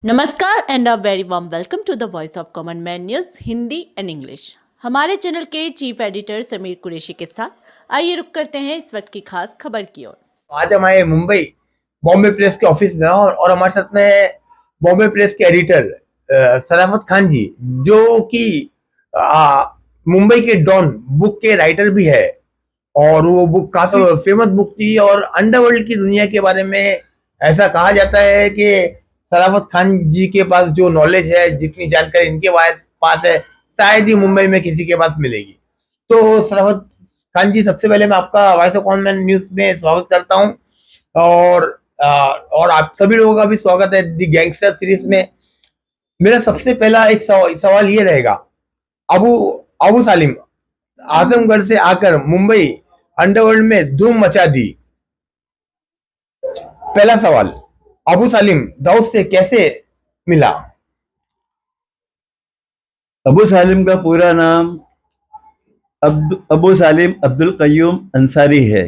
नमस्कार and a very warm welcome to the voice of common man news Hindi and English. हमारे channel के chief editor Sameer Qureshi के साथ आइए रुक करते हैं इस वक्त की खास खबर की ओर। आज हम आए मुंबई बॉम्बे प्रेस के ऑफिस में और हमारे साथ में बॉम्बे प्रेस के एडिटर सराफत खान जी, जो कि मुंबई के डॉन बुक के राइटर भी है। और वो बुक काफी फेमस बुक थी और अंडरवर्ल्ड की दुनिया के बारे में ऐसा कहा जाता है कि सराफत खान जी के पास जो नॉलेज है, जितनी जानकारी इनके पास है, शायद ही मुंबई में किसी के पास मिलेगी। तो सराफत खान जी, सबसे पहले मैं आपका वॉइस ऑफ कॉमन न्यूज में स्वागत करता हूं। और और आप सभी लोगों का भी स्वागत है दी गैंगस्टर सीरीज में। मेरा सबसे पहला एक सवाल ये रहेगा, अबू अबू सालिम आजमगढ़ से आकर मुंबई अंडरवर्ल्ड में धूम मचा दी। पहला सवाल, अबू सालिम दाऊद से कैसे मिला? अबू सालिम का पूरा नाम अबू सालिम अब्दुल कय्यूम अंसारी है,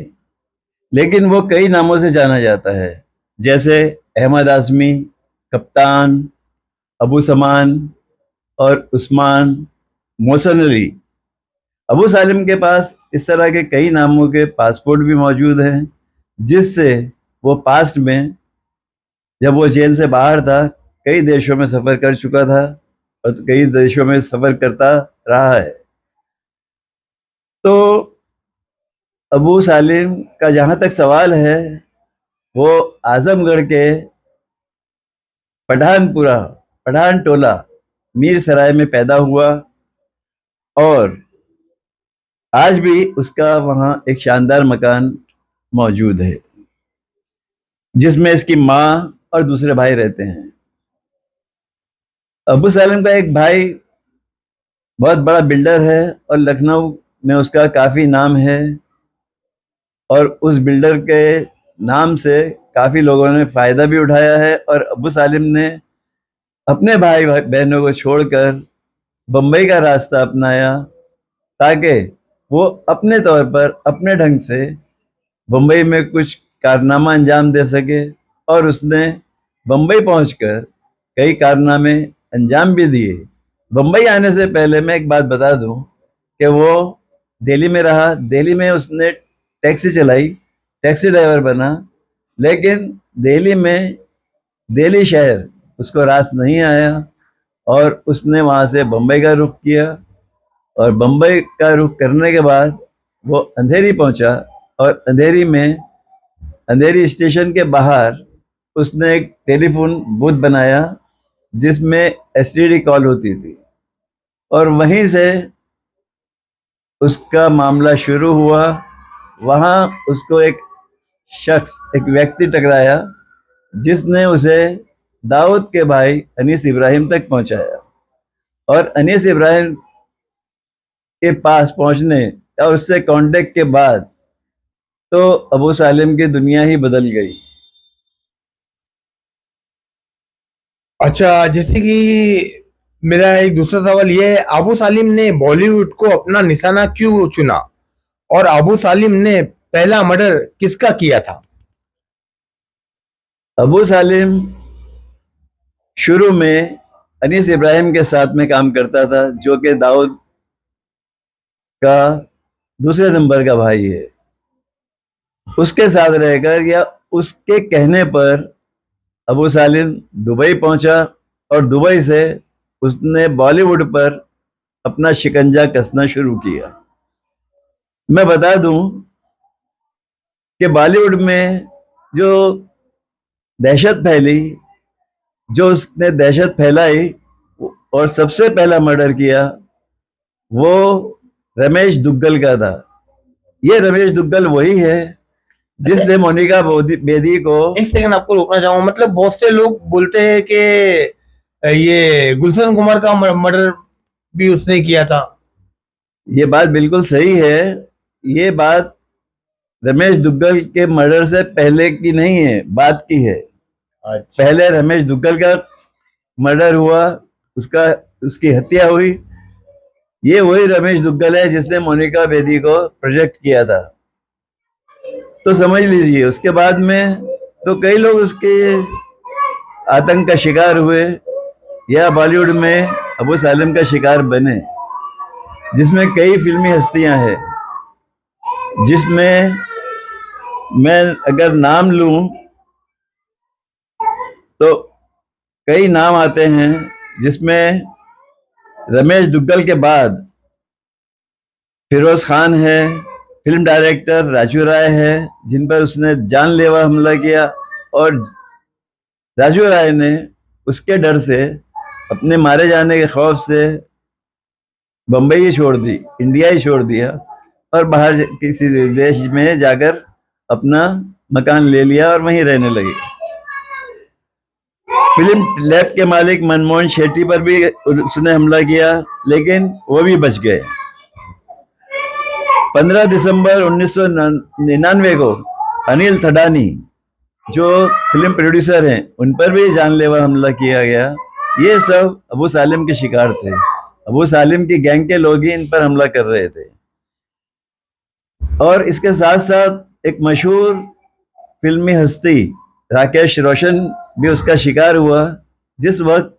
लेकिन वो कई नामों से जाना जाता है, जैसे अहमद आज़मी, कप्तान, अबू समान और उस्मान, मोहसन अली। अबू सालिम के पास इस तरह के कई नामों के पासपोर्ट भी मौजूद हैं, जिससे वो पास्ट में, जब वो जेल से बाहर था, कई देशों में सफ़र कर चुका था और कई देशों में सफ़र करता रहा है। तो अबू सालिम का जहाँ तक सवाल है, वो आज़मगढ़ के पठान टोला मीर सराय में पैदा हुआ और आज भी उसका वहाँ एक शानदार मकान मौजूद है, जिसमें इसकी माँ और दूसरे भाई रहते हैं। अबू सालिम का एक भाई बहुत बड़ा बिल्डर है और लखनऊ में उसका काफ़ी नाम है, और उस बिल्डर के नाम से काफ़ी लोगों ने फ़ायदा भी उठाया है। और अबू सालिम ने अपने भाई बहनों को छोड़कर बम्बई का रास्ता अपनाया, ताकि वो अपने तौर पर, अपने ढंग से बम्बई में कुछ कारनामा अंजाम दे सके। और उसने बम्बई पहुंचकर कई कारनामे अंजाम भी दिए। बम्बई आने से पहले मैं एक बात बता दूं कि वो दिल्ली में रहा। दिल्ली में उसने टैक्सी चलाई, टैक्सी ड्राइवर बना, लेकिन दिल्ली शहर उसको रास नहीं आया और उसने वहाँ से बम्बई का रुख किया। और बम्बई का रुख करने के बाद वो अंधेरी पहुँचा और अंधेरी स्टेशन के बाहर उसने एक टेलीफोन बूथ बनाया, जिसमें एसटीडी कॉल होती थी, और वहीं से उसका मामला शुरू हुआ। वहाँ उसको एक व्यक्ति टकराया, जिसने उसे दाऊद के भाई अनीस इब्राहिम तक पहुंचाया। और अनीस इब्राहिम के पास पहुंचने या उससे कांटेक्ट के बाद तो अबू सालिम की दुनिया ही बदल गई। अच्छा, जैसे कि मेरा एक दूसरा सवाल ये है, अबू सालिम ने बॉलीवुड को अपना निशाना क्यों चुना और अबू सालिम ने पहला मर्डर किसका किया था? अबू सालिम शुरू में अनीस इब्राहिम के साथ में काम करता था, जो कि दाऊद का दूसरे नंबर का भाई है। उसके साथ रहकर या उसके कहने पर अबू सालिम दुबई पहुंचा और दुबई से उसने बॉलीवुड पर अपना शिकंजा कसना शुरू किया। मैं बता दूं कि बॉलीवुड में जो दहशत फैली, जो उसने दहशत फैलाई और सबसे पहला मर्डर किया, वो रमेश दुग्गल का था। ये रमेश दुग्गल वही है जिसने मोनिका बेदी को। एक सेकंड आपको रोकना चाहूंगा। मतलब बहुत से लोग बोलते हैं कि ये गुलशन कुमार का मर्डर भी उसने किया था। ये बात बिल्कुल सही है। ये बात रमेश दुग्गल के मर्डर से पहले की नहीं है, बात की है। अच्छा। पहले रमेश दुग्गल का मर्डर हुआ, उसकी हत्या हुई। ये वही रमेश दुग्गल है जिसने मोनिका बेदी को प्रोजेक्ट किया था। तो समझ लीजिए, उसके बाद में तो कई लोग उसके आतंक का शिकार हुए या बॉलीवुड में अबू सालिम का शिकार बने, जिसमें कई फिल्मी हस्तियां हैं, जिसमें मैं अगर नाम लूं तो कई नाम आते हैं, जिसमें रमेश दुग्गल के बाद फिरोज खान है, फिल्म डायरेक्टर राजू राय है, जिन पर उसने जानलेवा हमला किया, और राजू राय ने उसके डर से, अपने मारे जाने के खौफ से बम्बई ही छोड़ दी, इंडिया ही छोड़ दिया और बाहर किसी देश में जाकर अपना मकान ले लिया और वहीं रहने लगे। फिल्म लैब के मालिक मनमोहन शेट्टी पर भी उसने हमला किया, लेकिन वो भी बच गए। 15 दिसंबर 1999 को अनिल थडानी, जो फिल्म प्रोड्यूसर हैं, उन पर भी जानलेवा हमला किया गया। ये सब अबू सालिम के शिकार थे। अबू सालिम की गैंग के लोग ही इन पर हमला कर रहे थे। और इसके साथ साथ एक मशहूर फिल्मी हस्ती राकेश रोशन भी उसका शिकार हुआ। जिस वक्त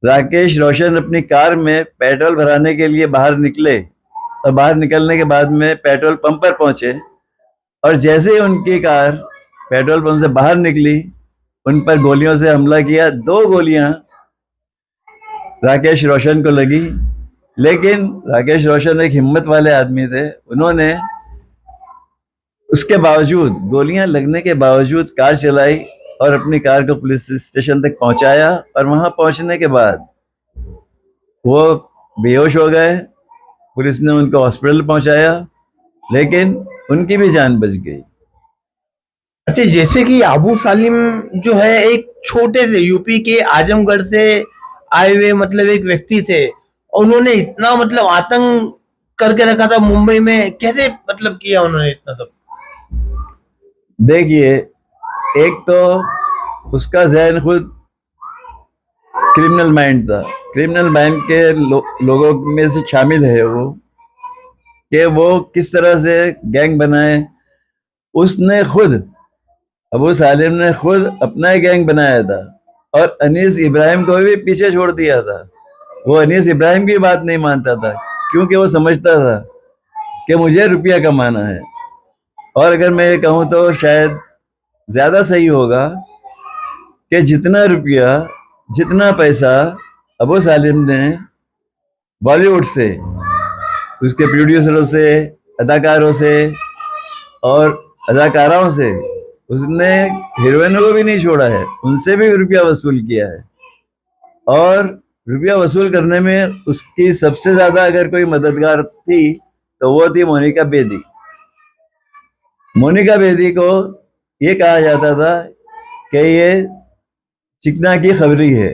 राकेश रोशन अपनी कार में पेट्रोल भराने के लिए बाहर निकले और बाहर निकलने के बाद में पेट्रोल पंप पर पहुंचे, और जैसे ही उनकी कार पेट्रोल पंप से बाहर निकली, उन पर गोलियों से हमला किया। 2 गोलियां राकेश रोशन को लगी, लेकिन राकेश रोशन एक हिम्मत वाले आदमी थे। उन्होंने उसके बावजूद, गोलियां लगने के बावजूद कार चलाई और अपनी कार को पुलिस स्टेशन तक पहुंचाया, और वहां पहुंचने के बाद वो बेहोश हो गए। पुलिस ने उनको हॉस्पिटल पहुंचाया, लेकिन उनकी भी जान बच गई। अच्छा, जैसे कि अबू सालिम जो है एक छोटे से यूपी के आजमगढ़ से आए हुए मतलब एक व्यक्ति थे, और उन्होंने इतना मतलब आतंक करके रखा था मुंबई में। कैसे मतलब किया उन्होंने इतना सब? देखिए, एक तो उसका जहन खुद क्रिमिनल माइंड था। क्रिमिनल माइंड के लोगों में से शामिल है वो, कि वो किस तरह से गैंग बनाए। उसने खुद, अबू सालिम ने खुद अपना गैंग बनाया था, और अनीस इब्राहिम को भी पीछे छोड़ दिया था। वो अनीस इब्राहिम की बात नहीं मानता था, क्योंकि वो समझता था कि मुझे रुपया कमाना है। और अगर मैं ये कहूँ तो शायद ज़्यादा सही होगा कि जितना रुपया, जितना पैसा अबू सालिम ने बॉलीवुड से, उसके प्रोड्यूसरों से, अदाकारों से और अदाकाराओं से, उसने हीरोइनों को भी नहीं छोड़ा है, उनसे भी रुपया वसूल किया है। और रुपया वसूल करने में उसकी सबसे ज्यादा अगर कोई मददगार थी तो वो थी मोनिका बेदी। मोनिका बेदी को ये कहा जाता था कि ये चिकना की खबरी है।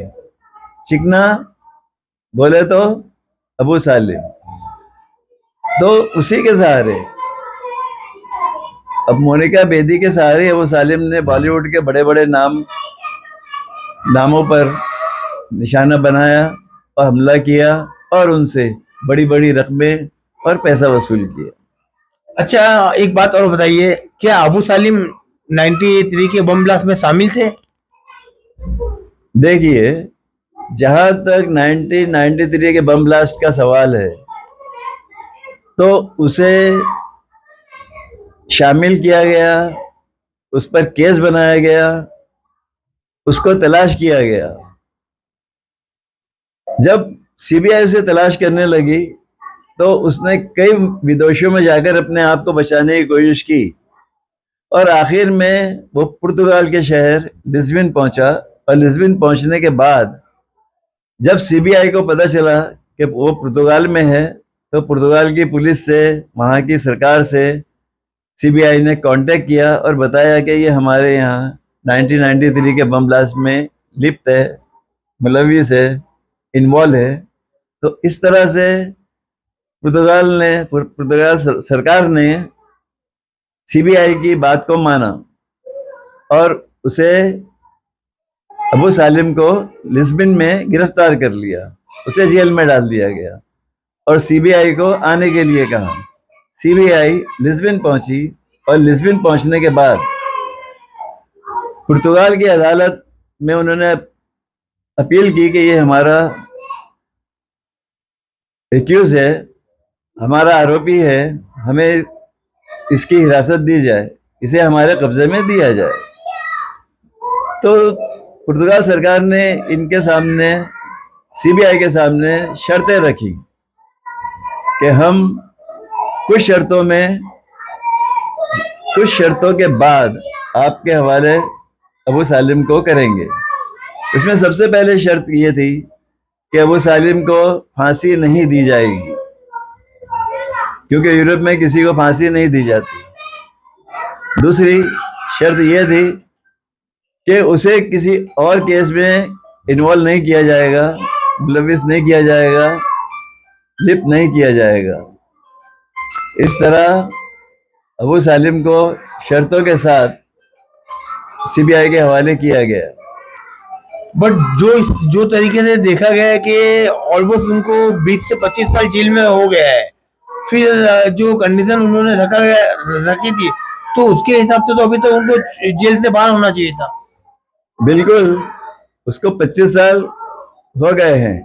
चिकना बोले तो अबू सालिम, तो उसी के सहारे, अब मोनिका बेदी के सहारे अबू सालिम ने बॉलीवुड के बड़े बड़े नामों पर निशाना बनाया और हमला किया, और उनसे बड़ी बड़ी रकमें और पैसा वसूल किया। अच्छा, एक बात और बताइए, क्या अबू सालिम 93 के बम ब्लास्ट में शामिल थे? देखिए, जहां तक 1993 के बम ब्लास्ट का सवाल है, तो उसे शामिल किया गया, उस पर केस बनाया गया, उसको तलाश किया गया। जब सीबीआई उसे तलाश करने लगी तो उसने कई विदेशों में जाकर अपने आप को बचाने की कोशिश की, और आखिर में वो पुर्तगाल के शहर लिस्बन पहुंचा। और लिस्बन पहुंचने के बाद जब सीबीआई को पता चला कि वो पुर्तगाल में है, तो पुर्तगाल की पुलिस से, वहाँ की सरकार से सीबीआई ने कांटेक्ट किया और बताया कि ये हमारे यहाँ 1993 के बम ब्लास्ट में लिप्त है, मुलविस है, इन्वॉल्व है। तो इस तरह से पुर्तगाल सरकार ने सीबीआई की बात को माना और उसे, अबू सालिम को लिस्बन में गिरफ्तार कर लिया, उसे जेल में डाल दिया गया और सीबीआई को आने के लिए कहा। सीबीआई लिस्बन पहुंची और लिस्बन पहुंचने के बाद पुर्तगाल की अदालत में उन्होंने अपील की कि ये हमारा एक्यूज है, हमारा आरोपी है, हमें इसकी हिरासत दी जाए, इसे हमारे कब्जे में दिया जाए। तो पुर्तगाल सरकार ने इनके सामने, सीबीआई के सामने शर्तें रखी कि हम कुछ शर्तों के बाद आपके हवाले अबू सालिम को करेंगे। इसमें सबसे पहले शर्त ये थी कि अबू सालिम को फांसी नहीं दी जाएगी, क्योंकि यूरोप में किसी को फांसी नहीं दी जाती। दूसरी शर्त यह थी कि उसे किसी और केस में इन्वॉल्व नहीं किया जाएगा, मुलविस नहीं किया जाएगा, लिप्त नहीं किया जाएगा। इस तरह अबू सालिम को शर्तों के साथ सीबीआई के हवाले किया गया। बट जो तरीके से देखा गया है कि ऑलमोस्ट उनको 20 से 25 साल जेल में हो गया है, फिर जो कंडीशन उन्होंने रखी थी, तो उसके हिसाब से तो अभी तो उनको जेल से बाहर होना चाहिए था। बिल्कुल, उसको 25 साल हो गए हैं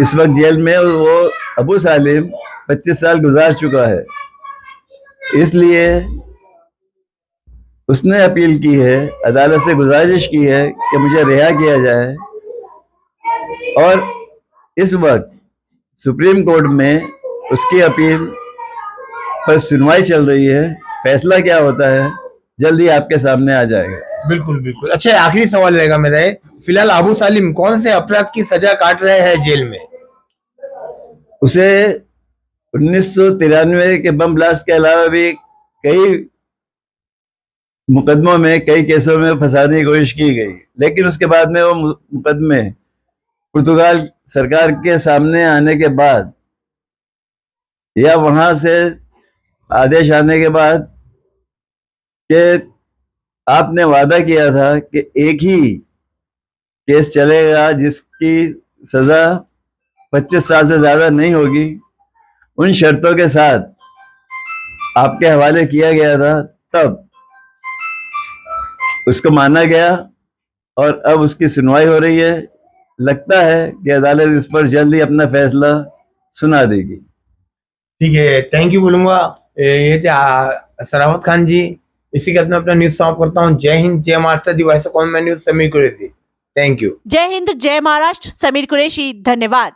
इस वक्त जेल में, और वो अबू सालिम 25 साल गुजार चुका है। इसलिए उसने अपील की है, अदालत से गुजारिश की है कि मुझे रिहा किया जाए। और इस वक्त सुप्रीम कोर्ट में उसकी अपील पर सुनवाई चल रही है। फैसला क्या होता है जल्दी आपके सामने आ जाएगा। बिल्कुल बिल्कुल। अच्छा, आखिरी सवाल रहेगा मेरा, फिलहाल अबू सालिम कौन से अपराध की सजा काट रहे हैं जेल में? उसे 1993 के बम ब्लास्ट के अलावा भी कई मुकदमों में, कई केसों में फंसाने की कोशिश की गई, लेकिन उसके बाद में वो मुकदमे पुर्तगाल सरकार के सामने आने के बाद या वहां से आदेश आने के बाद कि आपने वादा किया था कि एक ही केस चलेगा जिसकी सजा 25 साल से ज्यादा नहीं होगी, उन शर्तों के साथ आपके हवाले किया गया था, तब उसको माना गया और अब उसकी सुनवाई हो रही है। लगता है कि अदालत इस पर जल्दी अपना फैसला सुना देगी। ठीक है, थैंक यू बोलूंगा। ये थे सराफत खान जी। इसी के साथ मैं अपना न्यूज समाप्त करता हूँ। जय हिंद, जय महाराष्ट्र। दी voice of common man news, Sameer Qureshi. Thank you. जय हिंद, जय महाराष्ट्र, समीर कुरैशी। धन्यवाद।